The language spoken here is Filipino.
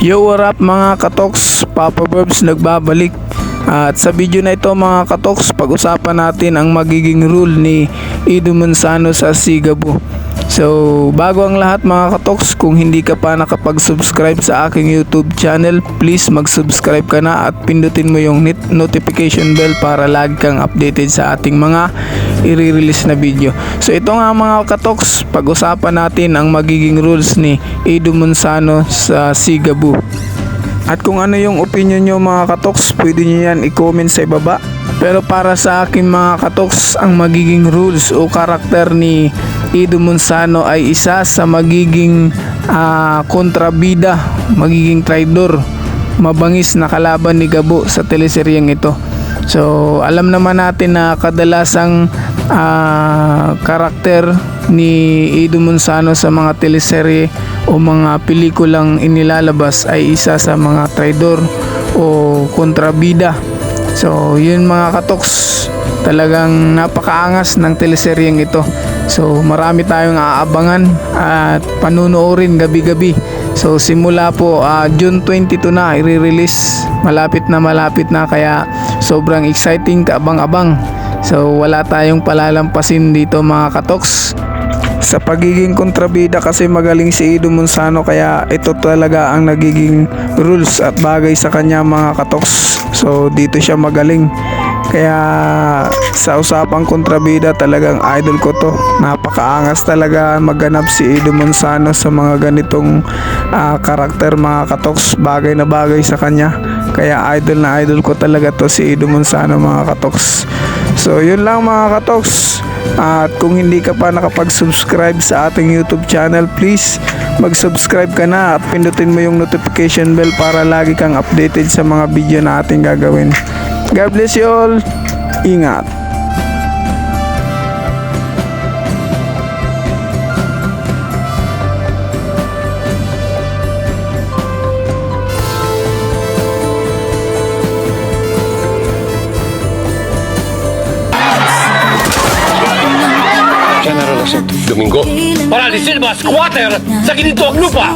Yo, what up mga katoks, Papa Burbs nagbabalik. At sa video na ito mga katoks, pag-usapan natin ang magiging rule ni Edu Manzano sa Sigabu. So bago ang lahat mga katoks, kung hindi ka pa nakapag-subscribe sa aking YouTube channel, please mag-subscribe ka na at pindutin mo yung notification bell para lagi kang updated sa ating mga i-release na video. So ito nga mga katoks, pag-usapan natin ang magiging rules ni Edu Manzano sa Sigabu. At kung ano yung opinion nyo mga katoks, pwede nyo yan i-comment sa ibaba. Pero para sa akin mga katoks, ang magiging rules o karakter ni Edu Manzano ay isa sa magiging kontrabida, magiging traidor, mabangis na kalaban ni Gabo sa teleseryeng ito. So alam naman natin na kadalasang karakter ni Edu Manzano sa mga teleserye o mga pelikulang inilalabas ay isa sa mga traidor o kontrabida. So yun mga katoks, talagang napakaangas ng teleseryeng ito. So marami tayong aabangan at panunuorin gabi-gabi. So simula po June 22 na i-release, malapit na kaya sobrang exciting, kaabang-abang. So wala tayong palalampasin dito mga katoks. Sa pagiging kontrabida kasi magaling si Edu Manzano, kaya ito talaga ang nagiging rules at bagay sa kanya mga katoks. So dito siya magaling. Kaya sa usapang kontrabida, talagang idol ko to. Napakaangas talaga maganap si Edu Manzano sa mga ganitong karakter mga katoks. Bagay na bagay sa kanya. Kaya idol na idol ko talaga to si Edu Manzano mga katoks. So yun lang mga katoks. At kung hindi ka pa nakapag-subscribe sa ating YouTube channel, please mag-subscribe ka na at pindutin mo yung notification bell para lagi kang updated sa mga video na ating gagawin. God bless you all. Ingat. Domingo, para decir más squatter sa ginito ang lupa!